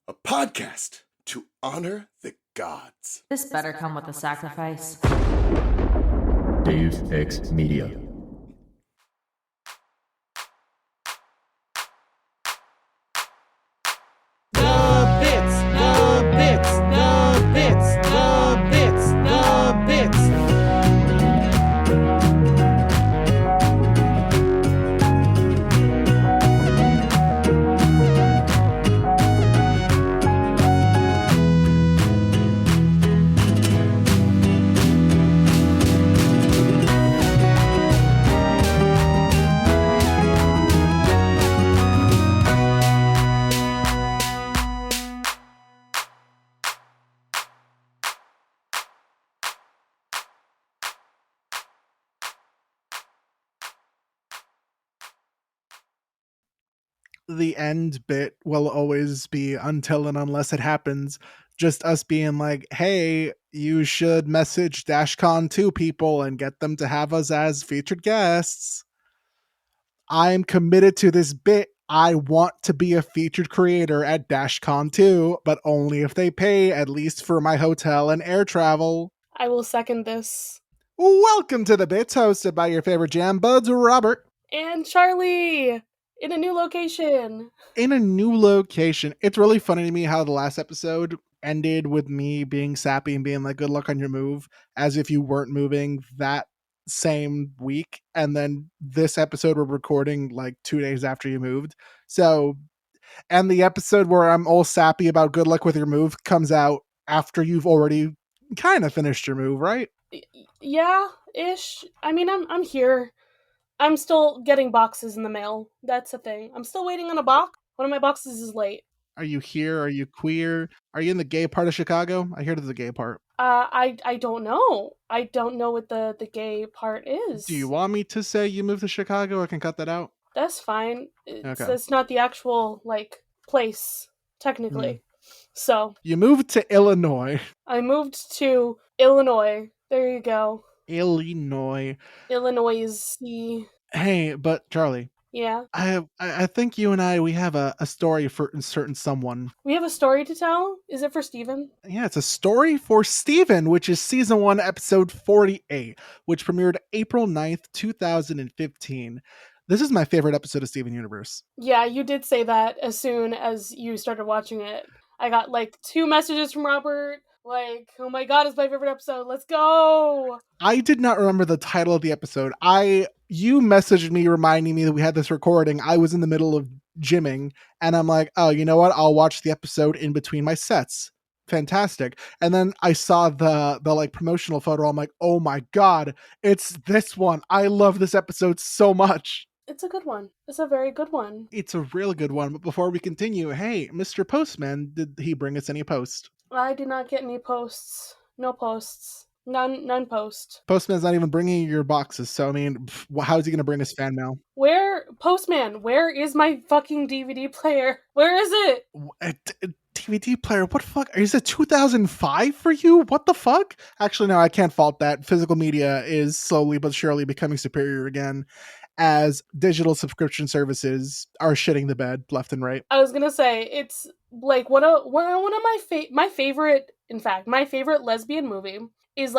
a podcast to honor the gods. This better come with a sacrifice. Dave X Media. The end bit will always be until and unless it happens. Just us being like, hey, you should message DashCon 2 people and get them to have us as featured guests. I'm committed to this bit. I want to be a featured creator at DashCon 2, but only if they pay at least for my hotel and air travel. I will second this. Welcome to the bits hosted by your favorite jam buds, Robert. And Charlie! In a new location. In a new location. It's really funny to me how the last episode ended with me being sappy and being like, good luck on your move, as if you weren't moving that same week. And then this episode we're recording like 2 days after you moved. So, and the episode where I'm all sappy about good luck with your move comes out after you've already kind of finished your move, right? Yeah, ish. I mean, I'm here. I'm still getting boxes in the mail. That's the thing. I'm still waiting on a box. One of my boxes is late. Are you here? Are you queer? Are you in the gay part of Chicago? I hear there's a gay part. I don't know. I don't know what the gay part is. Do you want me to say you moved to Chicago? I can cut that out. That's fine. It's Okay. not the actual, place, technically. So. You moved to Illinois. I moved to Illinois. There you go. Illinois. Illinois. Hey, but Charlie. Yeah. I think you and we have a story for a certain someone. We have a story to tell? Is it for Steven? Yeah, it's a story for Steven, which is season 1, episode 48, which premiered April 9th, 2015. This is my favorite episode of Steven Universe. Yeah, you did say that as soon as you started watching it. I got 2 messages from Robert. Oh my god, it's my favorite episode. Let's go! I did not remember the title of the episode. You messaged me reminding me that we had this recording. I was in the middle of gymming, and I'm like, oh, you know what? I'll watch the episode in between my sets. Fantastic. And then I saw the promotional photo. I'm like, oh my god, it's this one. I love this episode so much. It's a good one. It's a very good one. It's a really good one. But before we continue, hey, Mr. Postman, did he bring us any post? I did not get any posts. No posts. None post. Postman's not even bringing your boxes, so I mean, how is he going to bring us fan mail? Postman, where is my fucking DVD player? Where is it? DVD player? What the fuck? Is it 2005 for you? What the fuck? Actually, no, I can't fault that. Physical media is slowly but surely becoming superior again, as digital subscription services are shitting the bed left and right. I was gonna say, it's one of my favorite, in fact, my favorite lesbian movie is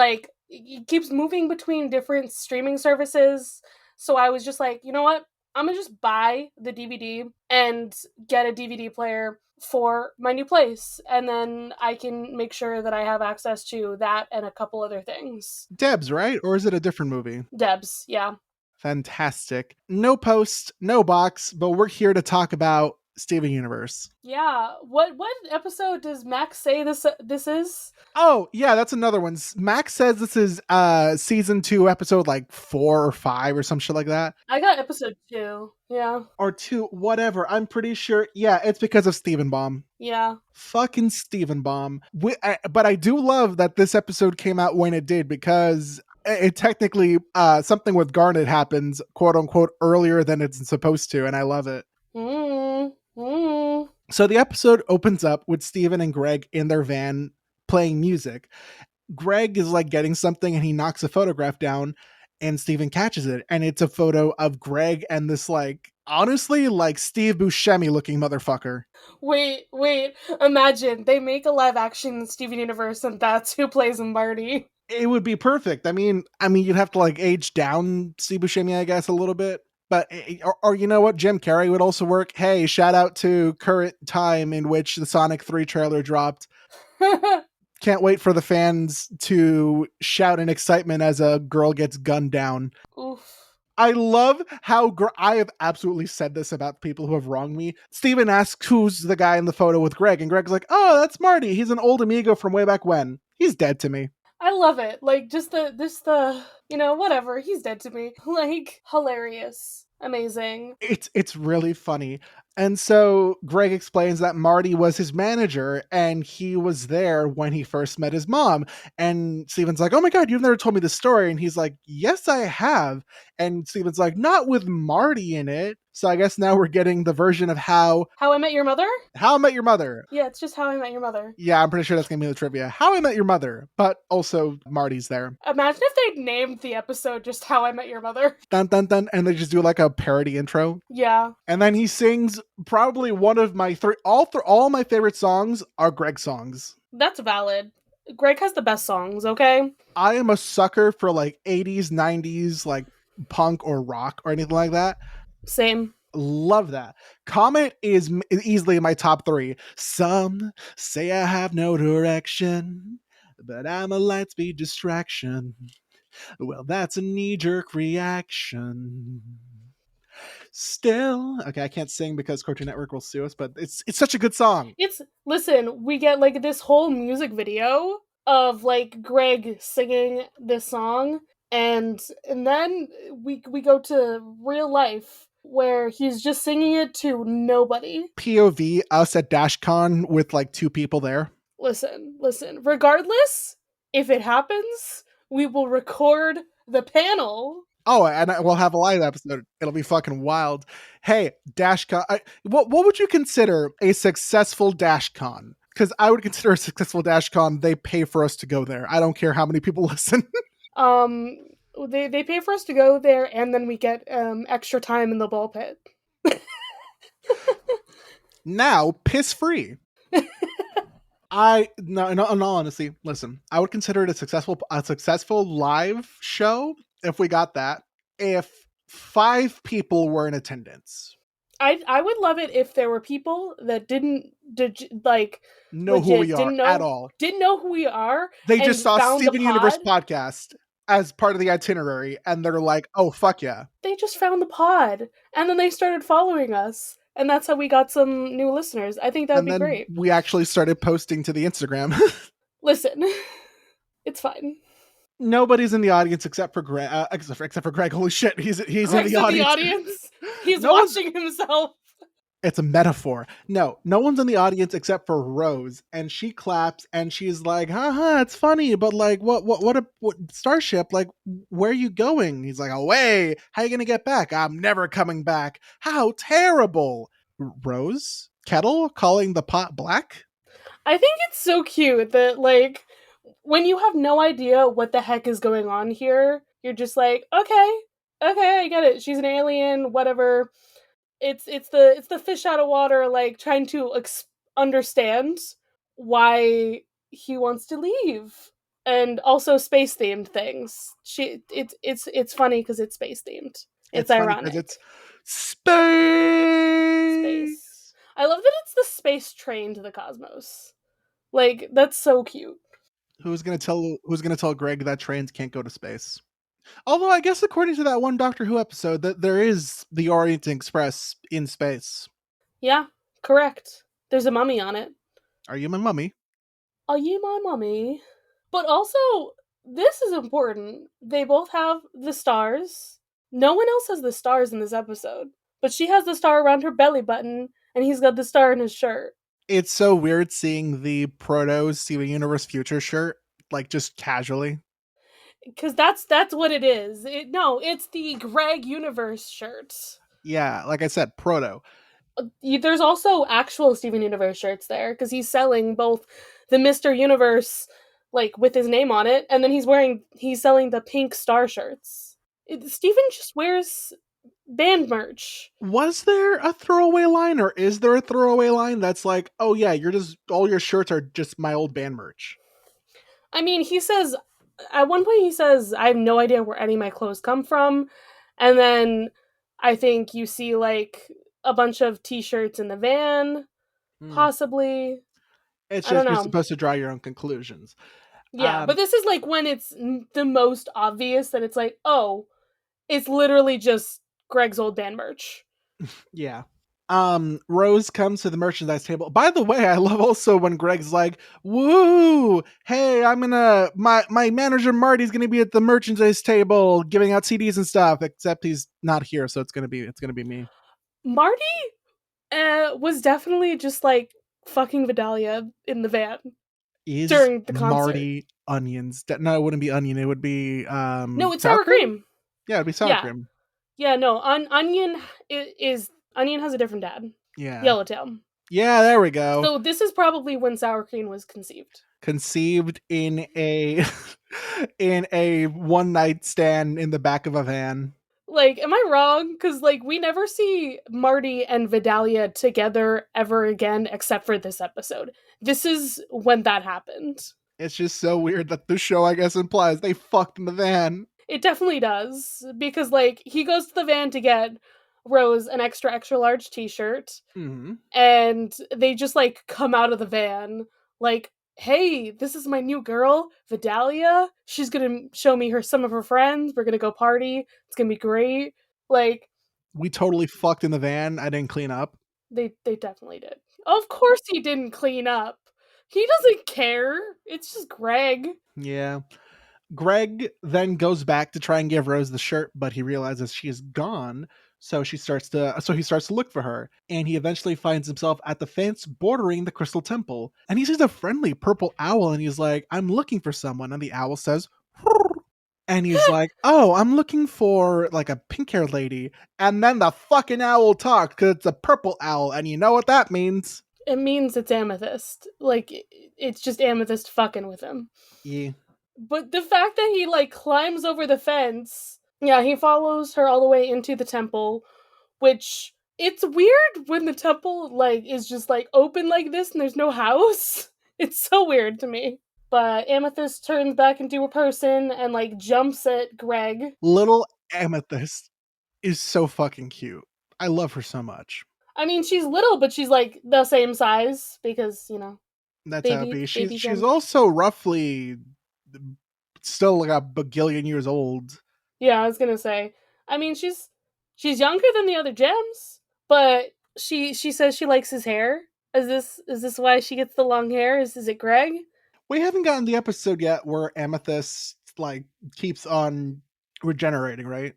it keeps moving between different streaming services. So I was just like, you know what? I'm gonna just buy the DVD and get a DVD player for my new place, and then I can make sure that I have access to that and a couple other things. Debs, right? Or is it a different movie? Debs, yeah. Fantastic. No post, no box, but we're here to talk about Steven Universe. Yeah. What episode does Max say this is? Oh, yeah, that's another one. Max says this is season 2, episode 4 or 5 or some shit like that. I got episode 2. Yeah. Or 2, whatever. I'm pretty sure. Yeah, it's because of Steven Baum. Yeah. Fucking Steven Baum. But I do love that this episode came out when it did, because it technically something with Garnet happens, quote unquote, earlier than it's supposed to, and I love it. So the episode opens up with Steven and Greg in their van playing music. Greg is getting something and he knocks a photograph down, and Steven catches it, and it's a photo of Greg and this like honestly like Steve Buscemi looking motherfucker. Wait. Imagine they make a live action Steven Universe and that's who plays Marty. It would be perfect. I mean, you'd have to like age down Steve Buscemi, I guess, a little bit. But or you know what, Jim Carrey would also work. Hey, shout out to current time in which the Sonic 3 trailer dropped. Can't wait for the fans to shout in excitement as a girl gets gunned down. Oof. I love how I have absolutely said this about people who have wronged me. Steven asks who's the guy in the photo with Greg, and Greg's like, "Oh, that's Marty. He's an old amigo from way back when." He's dead to me. I love it. Like, just the whatever. He's dead to me. Like, hilarious. Amazing. It's really funny. And so Greg explains that Marty was his manager and he was there when he first met his mom. And Steven's like, "Oh my God, you've never told me this story." And he's like, "Yes, I have." And Steven's like, "Not with Marty in it." So I guess now we're getting the version of How I Met Your Mother? I Met Your Mother. Yeah, it's just How I Met Your Mother. Yeah, I'm pretty sure that's going to be the trivia. How I Met Your Mother, but also Marty's there. Imagine if they'd named the episode just How I Met Your Mother. Dun dun dun. And they just do like a parody intro. Yeah. And then he sings probably one of my all my favorite songs are Greg songs. That's valid. Greg has the best songs, okay? I am a sucker for like 80s, 90s, like punk or rock or anything like that. Same. Love that. Comet is easily in my top 3. Some say I have no direction, but I'm a light speed distraction. Well, that's a knee-jerk reaction. Still, okay, I can't sing because Cartoon Network will sue us, but it's such a good song. Listen, we get like this whole music video of like Greg singing this song, and then we go to real life where he's just singing it to nobody. POV us at DashCon with like 2 people there. Listen. Regardless, if it happens, we will record the panel. Oh, and we'll have a live episode. It'll be fucking wild. Hey, DashCon. What would you consider a successful DashCon? Because I would consider a successful DashCon. They pay for us to go there. I don't care how many people listen. They pay for us to go there, and then we get extra time in the ball pit. Now, piss free. No, in all honesty, listen. I would consider it a successful live show if we got that. If 5 people were in attendance, I would love it if there were people that didn't know who we are at all. Didn't know who we are. They just saw Steven Universe podcast as part of the itinerary, and they're like, "Oh fuck yeah!" They just found the pod, and then they started following us, and that's how we got some new listeners. I think that would be great. We actually started posting to the Instagram. Listen, it's fine. Nobody's in the audience except for Greg. Except for Greg. Holy shit, he's in the audience. He's watching himself. It's a metaphor. No one's in the audience except for Rose, and she claps and she's like, "Haha, it's funny, but like, what Starship? Like, where are you going?" He's like, "Away. How are you gonna get back?" "I'm never coming back." How terrible. Rose Kettle calling the pot black. I think it's so cute that like when you have no idea what the heck is going on here, you're just like, okay, I get it. She's an alien, whatever. It's the fish out of water, like trying to understand why he wants to leave, and also space themed things. It's funny because it's space themed. It's ironic. It's space. I love that it's the space train to the cosmos. Like that's so cute. Who's gonna tell Greg that trains can't go to space? Although I guess according to that one Doctor Who episode, that there is the Orient Express in space. Yeah, correct. There's a mummy on it. Are you my mummy? Are you my mummy? But also, this is important. They both have the stars. No one else has the stars in this episode. But she has the star around her belly button, and he's got the star in his shirt. It's so weird seeing the Proto Steven Universe Future shirt, like, just casually. Because that's what it is. It's the Greg Universe shirt. Yeah, like I said, Proto. There's also actual Steven Universe shirts there, because he's selling both the Mr. Universe, like, with his name on it, and then he's selling the pink star shirts. Steven just wears band merch. Was there a throwaway line, or is there a throwaway line that's like, oh yeah, you're just, all your shirts are just my old band merch? I mean, he says, at one point he says, I have no idea where any of my clothes come from. And then I think you see like a bunch of t-shirts in the van, possibly. It's I don't just, you're know. supposed to draw your own conclusions. Yeah, but this is like when it's the most obvious that it's like, oh, it's literally just Greg's old band merch. Yeah. Rose comes to the merchandise table. By the way, I love also when Greg's like, woo, hey, I'm gonna, my manager Marty's gonna be at the merchandise table giving out CDs and stuff, except he's not here, so it's gonna be me. Marty was definitely just like fucking Vidalia in the van Is during the concert. Marty onions? No, it wouldn't be onion, it would be No, it's sour cream. Yeah, it'd be sour cream. Yeah, no, Onion is Onion has a different dad. Yeah. Yellowtail. Yeah, there we go. So this is probably when sour cream was conceived. Conceived in a in a one night stand in the back of a van. Like, am I wrong? Because like we never see Marty and Vidalia together ever again, except for this episode. This is when that happened. It's just so weird that the show, I guess, implies they fucked in the van. It definitely does, because like he goes to the van to get Rose an extra large t-shirt, and they just like come out of the van like, hey, this is my new girl, Vidalia. She's gonna show me some of her friends. We're gonna go party. It's gonna be great. Like, we totally fucked in the van. I didn't clean up. They definitely did. Of course he didn't clean up. He doesn't care. It's just Greg. Yeah. Greg then goes back to try and give Rose the shirt, but he realizes she is gone. So he starts to look for her, and he eventually finds himself at the fence bordering the Crystal Temple. And he sees a friendly purple owl, and he's like, I'm looking for someone. And the owl says, "Hurr." And he's like, oh, I'm looking for like a pink-haired lady. And then the fucking owl talked, because it's a purple owl, and you know what that means. It means it's Amethyst. Like, it's just Amethyst fucking with him. Yeah. But the fact that he, like, climbs over the fence, yeah, he follows her all the way into the temple, which, it's weird when the temple, like, is just, like, open like this and there's no house. It's so weird to me. But Amethyst turns back into a person and, like, jumps at Greg. Little Amethyst is so fucking cute. I love her so much. I mean, she's little, but she's, like, the same size, because, you know. That's how it be. She's also roughly still like a bagillion years old. Yeah, I was gonna say. I mean, she's younger than the other gems, but she says she likes his hair. Is this why she gets the long hair? Is it Greg? We haven't gotten the episode yet where Amethyst like keeps on regenerating, right?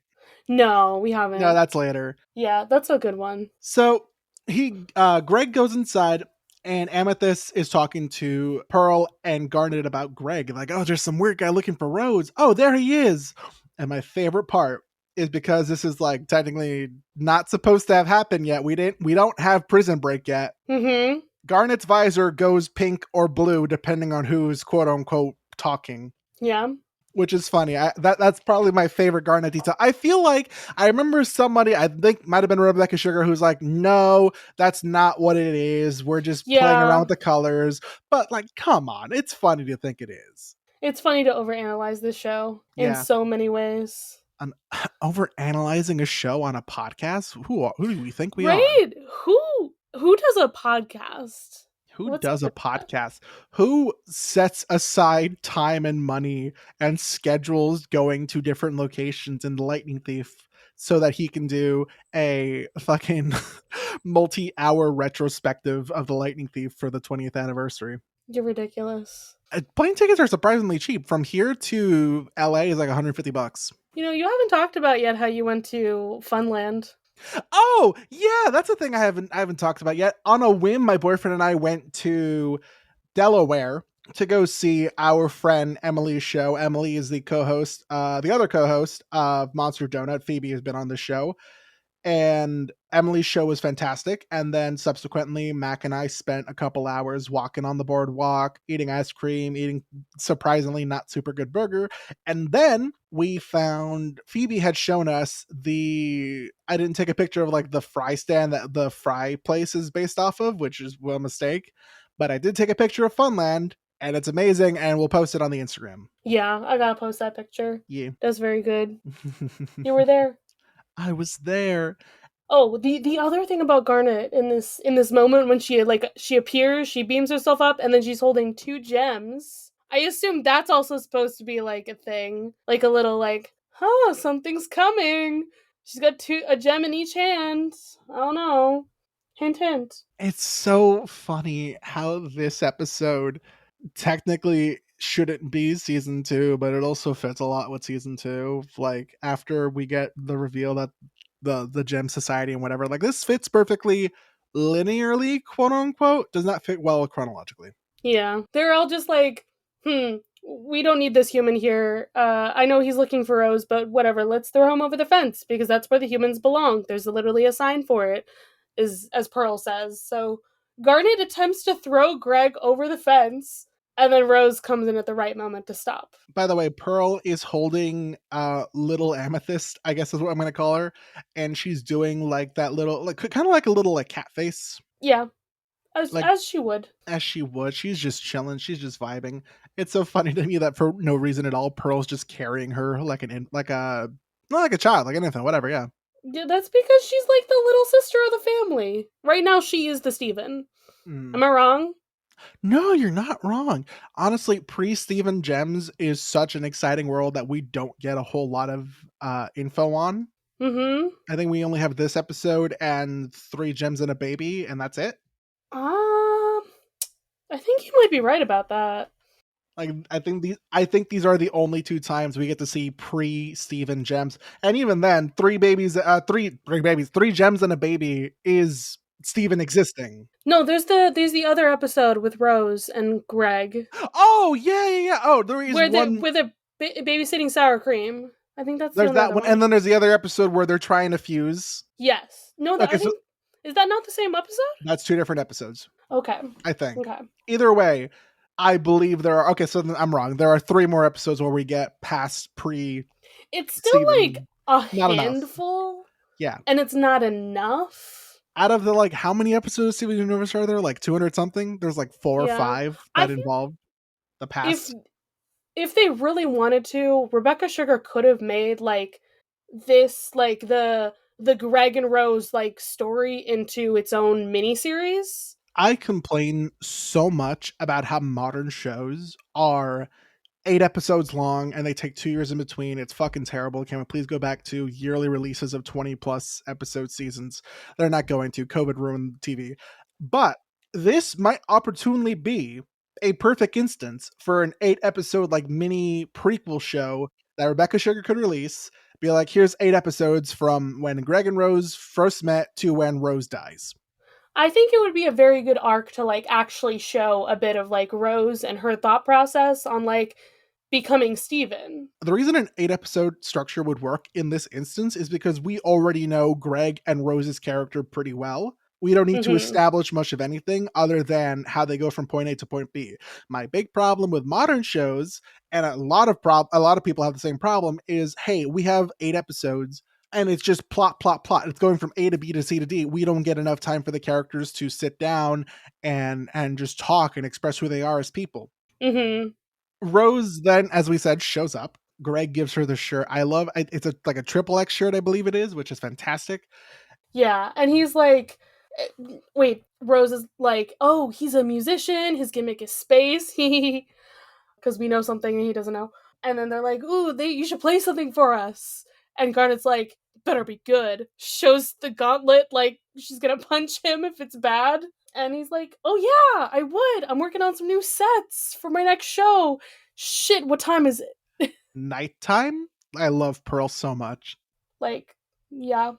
No, we haven't. No, that's later. Yeah, that's a good one. So Greg goes inside, and Amethyst is talking to Pearl and Garnet about Greg. Like, oh, there's some weird guy looking for Rose. Oh, there he is. And my favorite part is, because this is like technically not supposed to have happened yet. We don't have Prison Break yet. Mm-hmm. Garnet's visor goes pink or blue depending on who's quote unquote talking. Yeah. Which is funny. That's probably my favorite Garnet detail. I feel like I remember somebody, I think might have been Rebecca Sugar, who's like, no, that's not what it is. We're just playing around with the colors. But like, come on. It's funny to think it is. It's funny to overanalyze this show in so many ways. Overanalyzing a show on a podcast? Who do we think we are? Right? Who does a podcast? Who does a podcast? Who sets aside time and money and schedules going to different locations in The Lightning Thief so that he can do a fucking multi-hour retrospective of The Lightning Thief for the 20th anniversary? You're ridiculous. Plane tickets are surprisingly cheap. From here to LA is like $150. You know, you haven't talked about yet how you went to Funland. Oh, yeah, that's a thing I haven't talked about yet. On a whim, my boyfriend and I went to Delaware to go see our friend Emily's show. Emily is the other co-host of Monster Donut. Phoebe has been on the show. And Emily's show was fantastic. And then subsequently, Mac and I spent a couple hours walking on the boardwalk, eating ice cream, eating surprisingly not super good burger. And then we found Phoebe had shown us I didn't take a picture of like the fry stand that the fry place is based off of, which is a mistake. But I did take a picture of Funland, and it's amazing, and we'll post it on the Instagram. Yeah, I gotta post that picture. Yeah. That's very good. You were there. I was there. Oh, the other thing about Garnet in this moment when she appears, she beams herself up, and then she's holding 2 gems. I assume that's also supposed to be like a thing, like a little like, something's coming. She's got a gem in each hand. I don't know. Hint, hint. It's so funny how this episode technically shouldn't be season 2, but it also fits a lot with season 2. Like after we get the reveal that the Gem Society and whatever, like this fits perfectly linearly, quote unquote, does not fit well chronologically. Yeah, they're all just like, we don't need this human here. I know he's looking for Rose, but whatever, let's throw him over the fence because that's where the humans belong. There's literally a sign for it, as Pearl says. So Garnet attempts to throw Greg over the fence, and then Rose comes in at the right moment to stop. By the way, Pearl is holding little Amethyst, I guess is what I'm going to call her, and she's doing like that little, like kind of like a little like cat face. Yeah, Like- as she would. As she would. She's just chilling. She's just vibing. It's so funny to me that for no reason at all, Pearl's just carrying her like not like a child, like an infant, whatever. Yeah. Yeah, that's because she's like the little sister of the family. Right now, she is the Steven. Am I wrong? No, you're not wrong. Honestly, pre-Steven Gems is such an exciting world that we don't get a whole lot of info on. Mm-hmm. I think we only have this episode and 3 gems and a baby, and that's it. I think you might be right about that. Like I think these are the only 2 times we get to see pre-Steven Gems. And even then, 3 gems and a baby is Steven existing. No, there's the other episode with Rose and Greg. Oh, yeah. Oh, there is where one they're babysitting sour cream. I think that's there's the that one. And then there's the other episode where they're trying to fuse. Yes. No, Okay, is that not the same episode? That's 2 different episodes. Okay. I think. Okay. Either way, I believe there are. Okay, so then I'm wrong. There are 3 more episodes where we get past pre. It's still Steven. like a Not handful. Enough. Yeah. And it's not enough. Out of the like, how many episodes of Steven Universe are there? Like 200 something. There's like 4 or 5 that involve the past. If they really wanted to, Rebecca Sugar could have made like this, like the Greg and Rose like story into its own miniseries. I complain so much about how modern shows are 8 episodes long and they take 2 years in between. It's fucking terrible. Can we please go back to yearly releases of 20 plus episode seasons? They're not going to. COVID ruined TV. But this might opportunely be a perfect instance for an 8 episode like mini prequel show that Rebecca Sugar could release. Be like, here's 8 episodes from when Greg and Rose first met to when Rose dies. I think it would be a very good arc to like actually show a bit of like Rose and her thought process on like becoming Steven. The reason an 8 episode structure would work in this instance is because we already know Greg and Rose's character pretty well. We don't need to establish much of anything other than how they go from point A to point B. My big problem with modern shows, and a lot of people have the same problem, is hey, we have 8 episodes and it's just plot. It's going from A to B to C to D. We don't get enough time for the characters to sit down and just talk and express who they are as people. Rose then, as we said, shows up. Greg gives her the shirt. I love it's like a XXX shirt, I believe it is, which is fantastic. Yeah, and he's like, wait, Rose is like, oh, he's a musician. His gimmick is space. Because we know something and he doesn't know. And then they're like, ooh, you should play something for us. And Garnet's like, better be good. Shows the gauntlet like she's gonna punch him if it's bad. And he's like, oh yeah, I would. I'm working on some new sets for my next show. Shit, what time is it? Nighttime? I love Pearl so much. Like, yeah.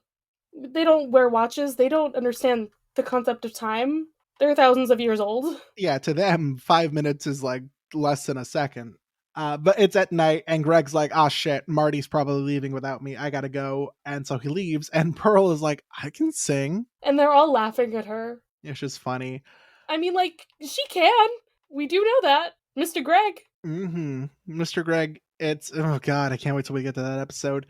They don't wear watches. They don't understand the concept of time. They're thousands of years old. Yeah, to them, 5 minutes is like less than a second. But it's at night, and Greg's like, "Ah, shit, Marty's probably leaving without me. I gotta go." And so he leaves, and Pearl is like, "I can sing." And they're all laughing at her. It's just funny. I mean, like, she can. We do know that. Mr. Greg. Mr. Greg, it's, oh god, I can't wait till we get to that episode.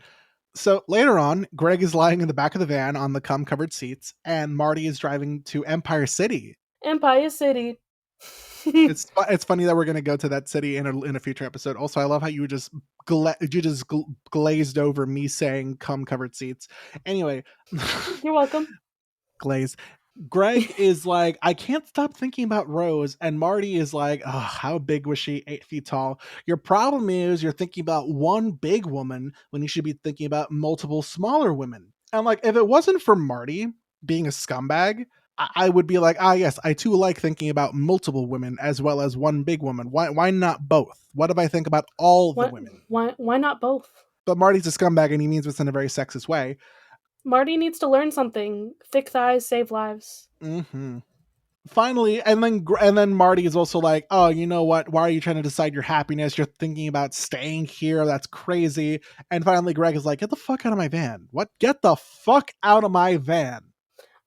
So later on, Greg is lying in the back of the van on the cum-covered seats, and Marty is driving to Empire City. Empire City. It's funny that we're going to go to that city in a future episode. Also, I love how you just glazed over me saying cum-covered seats. Anyway, You're welcome. Glazed. Greg is like, I can't stop thinking about Rose, and Marty is like, oh, how big was she? 8 feet tall. Your problem is you're thinking about one big woman when you should be thinking about multiple smaller women. And like, if it wasn't for Marty being a scumbag, I would be like, yes, I too like thinking about multiple women as well as one big woman. Why not both? What if I think about all the women? Why not both? But Marty's a scumbag, and he means this in a very sexist way. Marty needs to learn something. Thick thighs save lives. Finally, and then Marty is also like, oh, you know what? Why are you trying to decide your happiness? You're thinking about staying here. That's crazy. And finally, Greg is like, get the fuck out of my van. What? Get the fuck out of my van.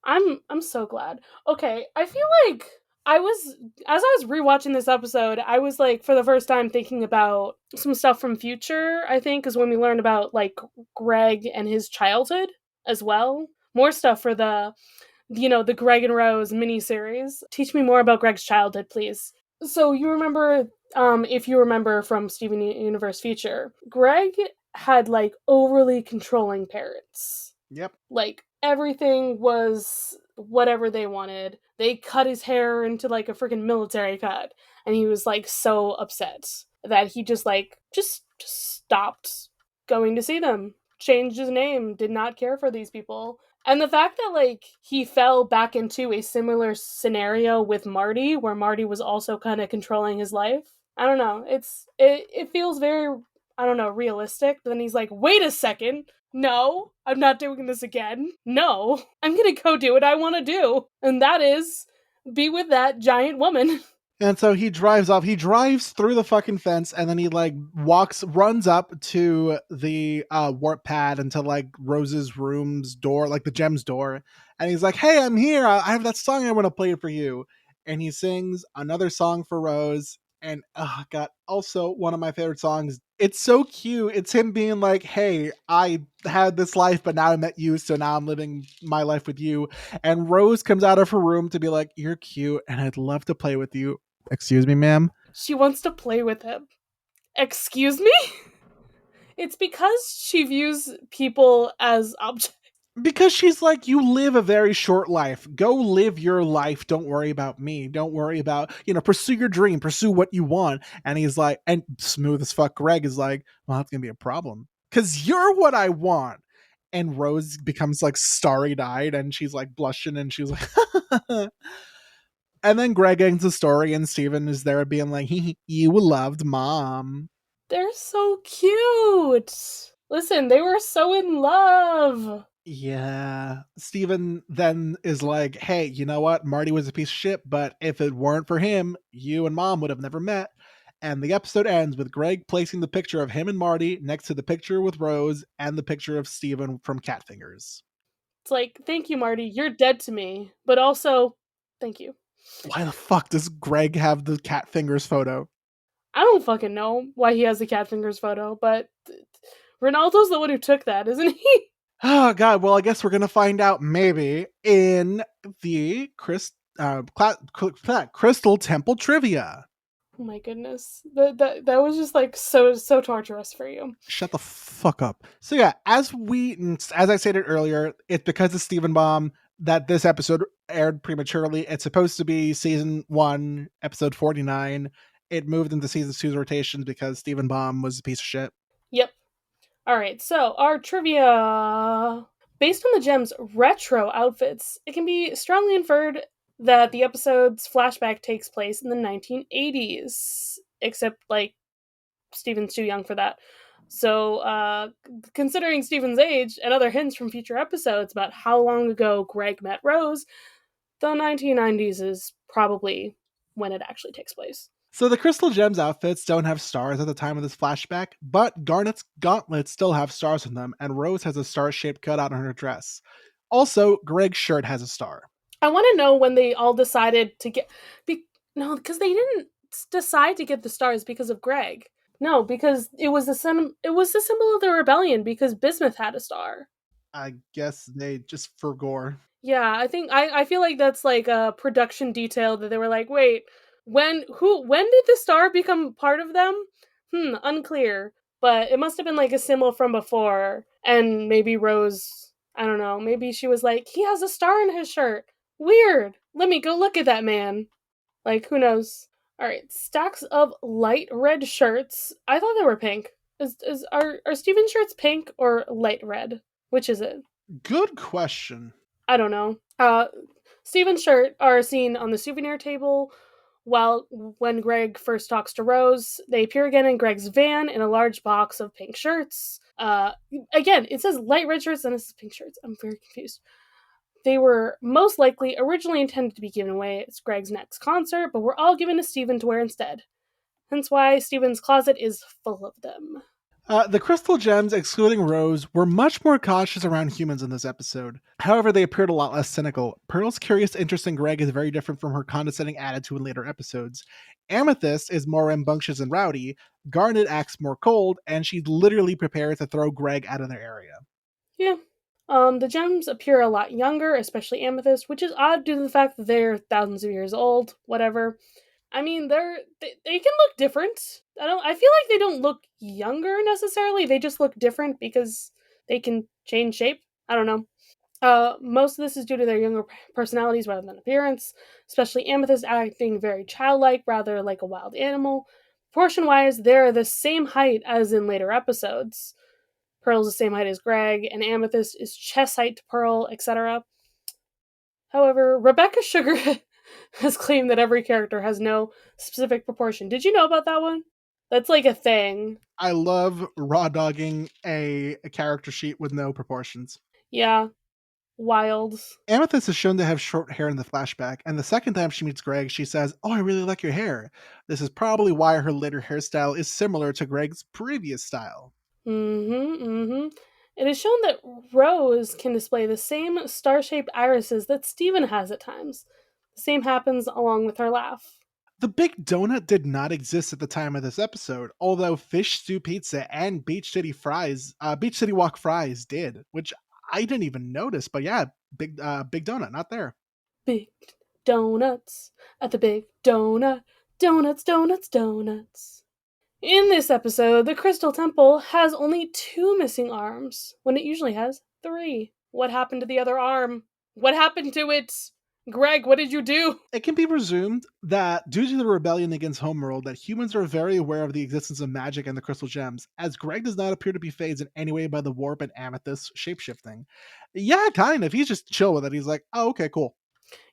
I'm so glad. Okay, I feel like as I was rewatching this episode, I was like, for the first time, thinking about some stuff from Future, I think, is when we learned about like Greg and his childhood as well. More stuff for the Greg and Rose miniseries. Teach me more about Greg's childhood, please. So you remember, if you remember from Steven Universe Future, Greg had like overly controlling parents. Yep. Like everything was whatever they wanted. They cut his hair into like a freaking military cut, and he was like so upset that he just stopped going to see them. Changed his name, did not care for these people. And the fact that like he fell back into a similar scenario with Marty, where Marty was also kind of controlling his life. I don't know. It feels very, I don't know, realistic. But then he's like, wait a second. No, I'm not doing this again. No, I'm gonna go do what I want to do. And that is be with that giant woman. And so he drives off. He drives through the fucking fence, and then he like runs up to the warp pad into like Rose's room's door, like the Gem's door. And he's like, hey, I'm here. I have that song I want to play for you. And he sings another song for Rose. And oh god, also one of my favorite songs. It's so cute. It's him being like, hey, I had this life, but now I met you, so now I'm living my life with you. And Rose comes out of her room to be like, you're cute, and I'd love to play with you. Excuse me, ma'am? She wants to play with him. Excuse me? It's because she views people as objects. Because she's like, you live a very short life. Go live your life. Don't worry about me. Don't worry about, pursue your dream. Pursue what you want. And he's like, and smooth as fuck Greg is like, well, that's going to be a problem. Because you're what I want. And Rose becomes like starry-eyed, and she's like blushing, and she's like, and then Greg ends the story, and Steven is there being like, you loved Mom. They're so cute. Listen, they were so in love. Yeah. Steven then is like, hey, you know what? Marty was a piece of shit, but if it weren't for him, you and Mom would have never met. And the episode ends with Greg placing the picture of him and Marty next to the picture with Rose and the picture of Steven from Catfingers. It's like, thank you, Marty. You're dead to me. But also, thank you. Why the fuck does Greg have the Catfingers photo? I don't fucking know why he has the Catfingers photo, but Ronaldo's the one who took that, isn't he? Oh god, well I guess we're gonna find out maybe in the Crystal Temple trivia. Oh my goodness. That was just like so torturous for you. Shut the fuck up. So yeah, as I stated earlier, it's because of Steven Baum that this episode aired prematurely. It's supposed to be season 1, episode 49. It moved into season 2's rotations because Steven Baum was a piece of shit. Yep. Alright, so our trivia. Based on the Gem's retro outfits, it can be strongly inferred that the episode's flashback takes place in the 1980s. Except, like, Steven's too young for that. So, considering Steven's age and other hints from future episodes about how long ago Greg met Rose, the 1990s is probably when it actually takes place. So the Crystal Gems outfits don't have stars at the time of this flashback, but Garnet's gauntlets still have stars in them, and Rose has a star-shaped cutout on her dress. Also, Greg's shirt has a star. I want to know when they all decided to get. No, because they didn't decide to get the stars because of Greg. No, because it was the symbol of the rebellion because Bismuth had a star. I guess they just forgore. Yeah, I feel like that's like a production detail that they were like, wait, when did the star become part of them? Unclear. But it must have been like a symbol from before, and maybe Rose, I don't know, maybe she was like, he has a star in his shirt. Weird. Let me go look at that man. Like, who knows? All right, stacks of light red shirts. I thought they were pink. Are Steven's shirts pink or light red? Which is it? Good question. I don't know. Steven's shirt are seen on the souvenir table. While when Greg first talks to Rose, they appear again in Greg's van in a large box of pink shirts. Again, it says light red shirts and it says pink shirts. I'm very confused. They were most likely originally intended to be given away at Greg's next concert, but were all given to Steven to wear instead. Hence why Steven's closet is full of them. The Crystal Gems, excluding Rose, were much more cautious around humans in this episode. However, they appeared a lot less cynical. Pearl's curious interest in Greg is very different from her condescending attitude in later episodes. Amethyst is more rambunctious and rowdy, Garnet acts more cold, and she's literally prepared to throw Greg out of their area. Yeah. The gems appear a lot younger, especially Amethyst, which is odd due to the fact that they're thousands of years old, whatever. I mean, they can look different. I feel like they don't look younger necessarily. They just look different because they can change shape. I don't know. Most of this is due to their younger personalities rather than appearance, especially Amethyst acting very childlike, rather like a wild animal. Proportion-wise, they're the same height as in later episodes. Pearl's the same height as Greg, and Amethyst is chest height to Pearl, etc. However, Rebecca Sugar has claimed that every character has no specific proportion. Did you know about that one? That's like a thing. I love raw dogging a character sheet with no proportions. Yeah. Wild. Amethyst is shown to have short hair in the flashback, and the second time she meets Greg, she says, "Oh, I really like your hair." This is probably why her later hairstyle is similar to Greg's previous style. It is shown that Rose can display the same star-shaped irises that Steven has at times. The same happens along with her laugh. The Big Donut did not exist at the time of this episode, although Fish Stew Pizza and Beach City Walk fries did, which I didn't even notice. But yeah, Big Donut, not there. Big donuts at the Big Donut. Donuts, donuts, donuts. In this episode, the Crystal Temple has only 2 missing arms, when it usually has 3. What happened to the other arm? What happened to it? Greg, what did you do? It can be presumed that due to the rebellion against Homeworld, that humans are very aware of the existence of magic and the Crystal Gems, as Greg does not appear to be fazed in any way by the warp and amethyst shapeshifting. Yeah, kind of. He's just chill with it. He's like, oh, okay, cool.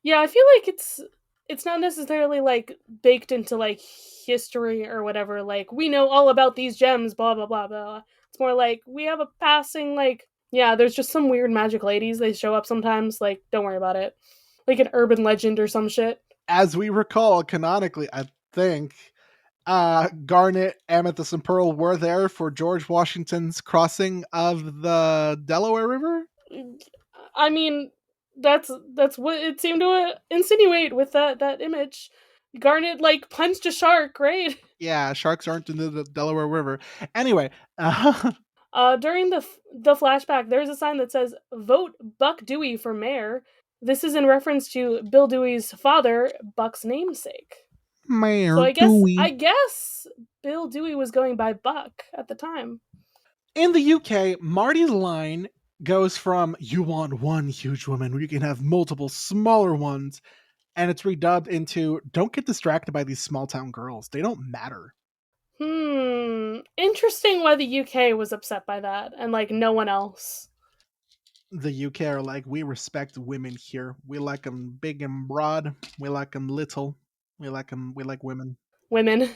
Yeah, I feel like it's not necessarily like baked into like history or whatever, like we know all about these gems, blah blah blah blah. It's more like we have a passing like, yeah, there's just some weird magic ladies, they show up sometimes, like don't worry about it. Like an urban legend or some shit. As we recall, canonically, I think Garnet, Amethyst, and Pearl were there for George Washington's crossing of the Delaware River. I mean, that's what it seemed to insinuate with that image. Garnet like punched a shark, right? Yeah, sharks aren't in the Delaware River. Anyway, during the flashback, there's a sign that says "Vote Buck Dewey for mayor." This is in reference to Bill Dewey's father, Buck's namesake. Mayor So Dewey. I guess Bill Dewey was going by Buck at the time. In the UK, Marty's line goes from "you want one huge woman, you can have multiple smaller ones," and it's redubbed into "don't get distracted by these small town girls. They don't matter." Interesting why the UK was upset by that and like no one else. The UK are like, we respect women here. We like them big and broad. We like them little. We like women. Women.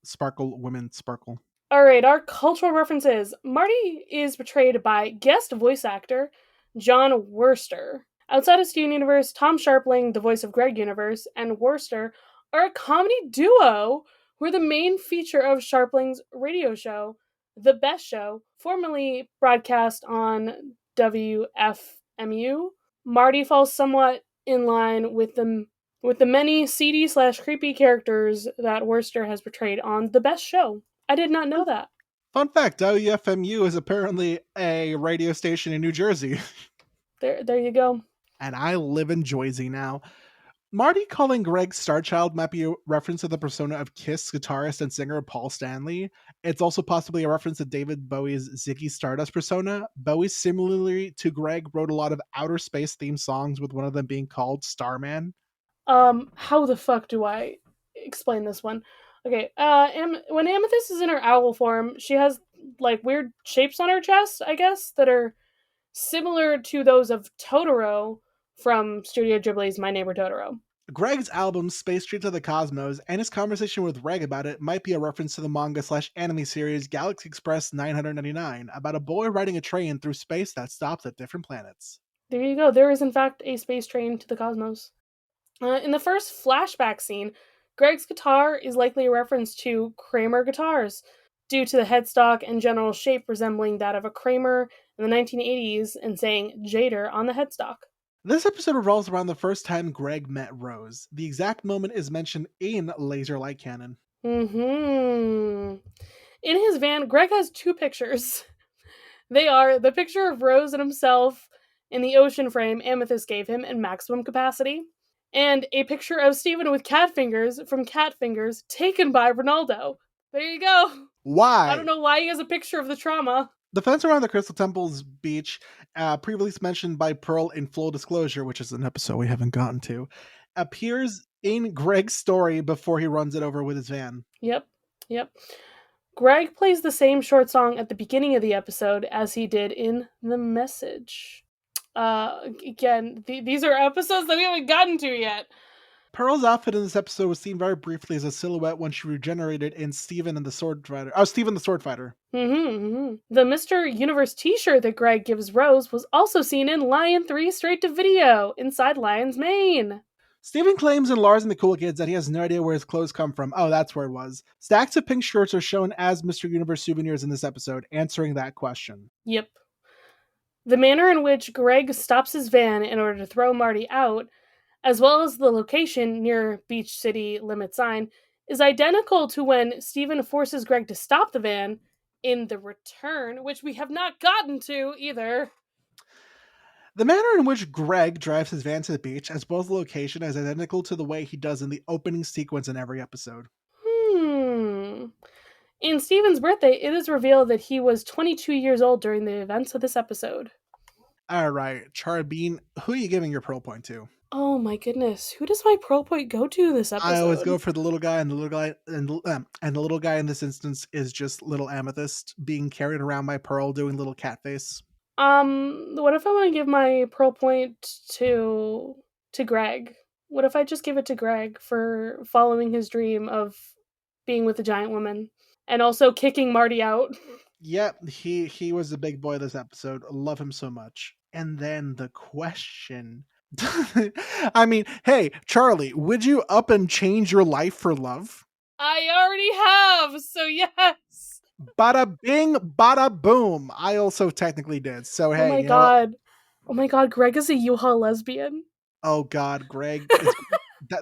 Sparkle, women, sparkle. All right, our cultural references. Marty is portrayed by guest voice actor John Worster. Outside of Steven Universe, Tom Sharpling, the voice of Greg Universe, and Worster are a comedy duo who are the main feature of Sharpling's radio show, The Best Show, formerly broadcast on WFMU. Marty falls somewhat in line with the many seedy/creepy characters that Worcester has portrayed on The Best Show. I did not know that. Fun fact, WFMU is apparently a radio station in New Jersey. There you go. And I live in Jersey now. Marty calling Greg Starchild might be a reference to the persona of Kiss guitarist and singer Paul Stanley. It's also possibly a reference to David Bowie's Ziggy Stardust persona. Bowie, similarly to Greg, wrote a lot of outer space themed songs, with one of them being called Starman. How the fuck do I explain this one? Okay, when Amethyst is in her owl form, she has like weird shapes on her chest, I guess, that are similar to those of Totoro from Studio Ghibli's My Neighbor Totoro. Greg's album Space Street to the Cosmos and his conversation with Reg about it might be a reference to the manga/anime series Galaxy Express 999, about a boy riding a train through space that stops at different planets. There you go. There is in fact a space train to the cosmos. In the first flashback scene, Greg's guitar is likely a reference to Kramer guitars, due to the headstock and general shape resembling that of a Kramer in the 1980s and saying Jader on the headstock. This episode revolves around the first time Greg met Rose. The exact moment is mentioned in Laser Light Cannon. In his van, Greg has two pictures. They are the picture of Rose and himself in the ocean frame Amethyst gave him in maximum capacity, and a picture of Steven with cat fingers from Cat Fingers taken by Ronaldo. There you go. Why? I don't know why he has a picture of the trauma. The fence around the Crystal Temple's beach, previously mentioned by Pearl in Full Disclosure, which is an episode we haven't gotten to, appears in Greg's story before he runs it over with his van. Yep. Greg plays the same short song at the beginning of the episode as he did in The Message. Again, these are episodes that we haven't gotten to yet. Pearl's outfit in this episode was seen very briefly as a silhouette when she regenerated in Steven the Sword Fighter. The Mr. Universe t-shirt that Greg gives Rose was also seen in Lion 3 straight to video inside Lion's Mane. Steven claims in Lars and the Cool Kids that he has no idea where his clothes come from. Oh, that's where it was. Stacks of pink shirts are shown as Mr. Universe souvenirs in this episode, answering that question. Yep. The manner in which Greg stops his van in order to throw Marty out, as well as the location near Beach City Limit Sign, is identical to when Steven forces Greg to stop the van in The Return, which we have not gotten to either. The manner in which Greg drives his van to the beach, as well as the location, is identical to the way he does in the opening sequence in every episode. In Steven's birthday, it is revealed that he was 22 years old during the events of this episode. Alright, Charbine, who are you giving your Pearl Point to? Oh my goodness, who does my Pearl Point go to this episode? I always go for the little guy, and the little guy in this instance is just little Amethyst being carried around by Pearl doing little cat face. What if I want to give my Pearl Point to Greg? What if I just give it to Greg for following his dream of being with a giant woman and also kicking Marty out? Yep, he was the big boy this episode. Love him so much. And then the question. I mean, hey, Charlie, would you up and change your life for love? I already have, so yes. Bada bing, bada boom. I also technically did. So hey, oh my god, Greg is a U-Haul lesbian. Oh god, Greg.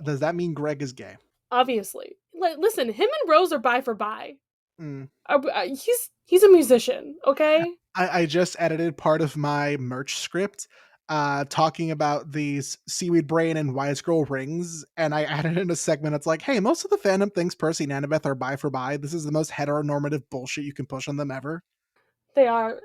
Does that mean Greg is gay? Obviously. Listen, him and Rose are bi for bi. Mm. He's a musician, okay? I just edited part of my merch script talking about these Seaweed Brain and Wise Girl rings, and I added in a segment that's like, hey, most of the fandom thinks Percy and Annabeth are bi for bi. This is the most heteronormative bullshit you can push on them ever. They are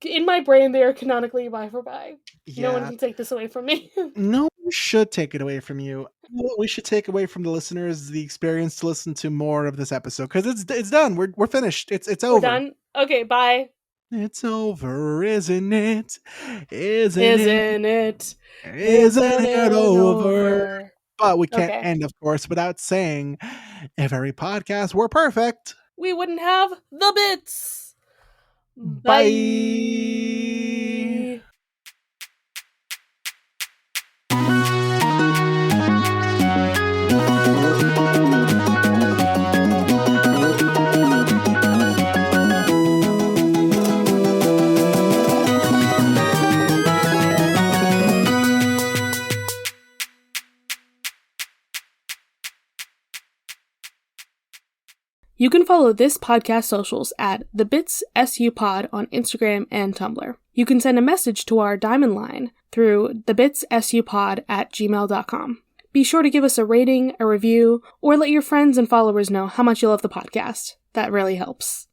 in my brain, they are canonically bi for bi. Yeah. No one can take this away from me. No one should take it away from you. What we should take away from the listeners is the experience to listen to more of this episode, because it's done. We're finished. It's over. We're done. Okay, bye. It's over, isn't it? Isn't it? Isn't it over? But we can't end, of course, without saying, if every podcast were perfect, we wouldn't have the bits. Bye. Bye. You can follow this podcast socials at the Bits SU Pod on Instagram and Tumblr. You can send a message to our Diamond line through thebitsSUpod@gmail.com. Be sure to give us a rating, a review, or let your friends and followers know how much you love the podcast. That really helps.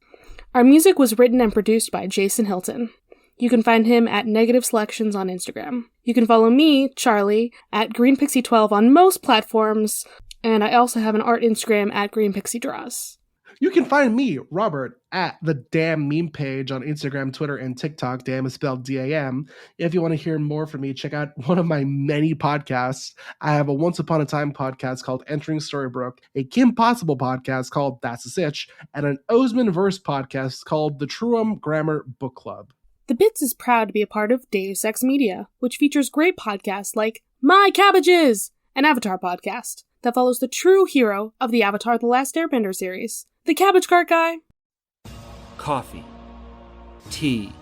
Our music was written and produced by Jason Hilton. You can find him at Negative Selections on Instagram. You can follow me, Charlie, at GreenPixie12 on most platforms, and I also have an art Instagram at GreenPixieDraws. You can find me, Robert, at the Damn Meme page on Instagram, Twitter, and TikTok. Damn is spelled D-A-M. If you want to hear more from me, check out one of my many podcasts. I have a Once Upon a Time podcast called Entering Storybrooke, a Kim Possible podcast called That's a Sitch, and an Osman Verse podcast called the Truum Grammar Book Club. The Bits is proud to be a part of Deus Ex Media, which features great podcasts like My Cabbages, an Avatar podcast that follows the true hero of the Avatar The Last Airbender series, the Cabbage Cart Guy. Coffee, tea,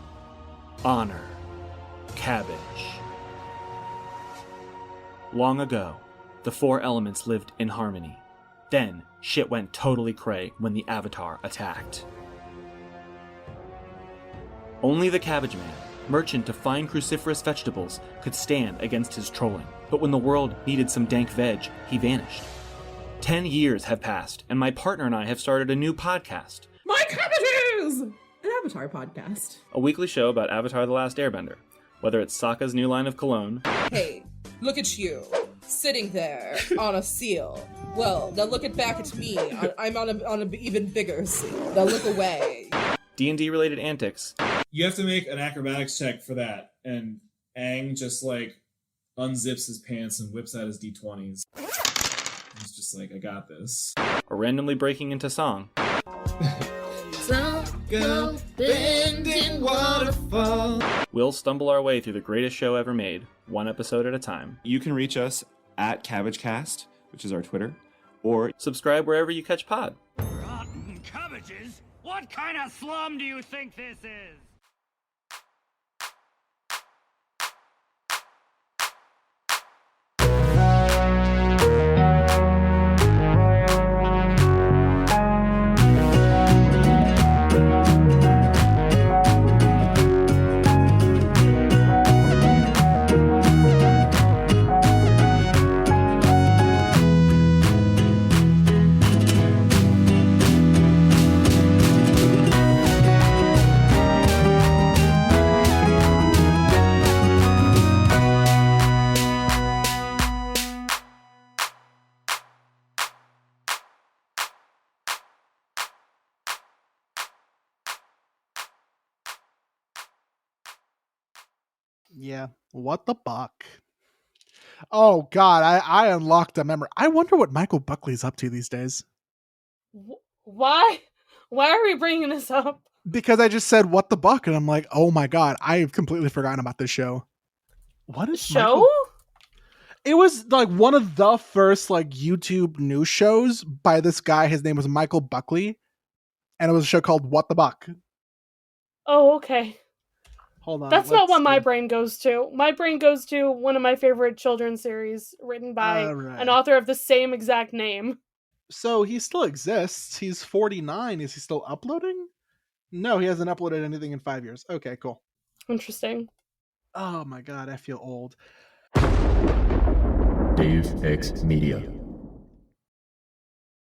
honor, cabbage. Long ago, the four elements lived in harmony. Then, shit went totally cray when the Avatar attacked. Only the Cabbage Man, merchant of fine cruciferous vegetables, could stand against his trolling. But when the world needed some dank veg, he vanished. 10 years have passed, and my partner and I have started a new podcast. My Cabbages! An Avatar podcast. A weekly show about Avatar The Last Airbender. Whether it's Sokka's new line of cologne, Hey, look at you, sitting there on a seal. Well, now look back at me. I'm on an even bigger seal. Now look away. D&D related antics, You have to make an acrobatics check for that, and Aang just like unzips his pants and whips out his d20s. He's just like, I got this. or randomly breaking into song. Go bending waterfall. We'll stumble our way through the greatest show ever made, one episode at a time. You can reach us at CabbageCast, which is our Twitter, or Subscribe wherever you catch pod. Rotten cabbages? What kind of slum do you think this is? Yeah. What the buck? Oh God, I unlocked a memory. I wonder what Michael Buckley's up to these days. Why? Why are we bringing this up? Because I just said what the buck, and I'm like, oh my God, I've completely forgotten about this show. What is Show? Michael? It was like one of the first like YouTube news shows by this guy. His name was Michael Buckley, and it was a show called What the Buck. Oh, okay. Hold on. That's not let's what my see. brain goes to. My brain goes to one of my favorite children's series written by Alright. an author of the same exact name. So he still exists. He's 49. Is he still uploading? No, he hasn't uploaded anything in 5 years. Okay, cool. Interesting. Oh my God, I feel old. Deus Ex Media.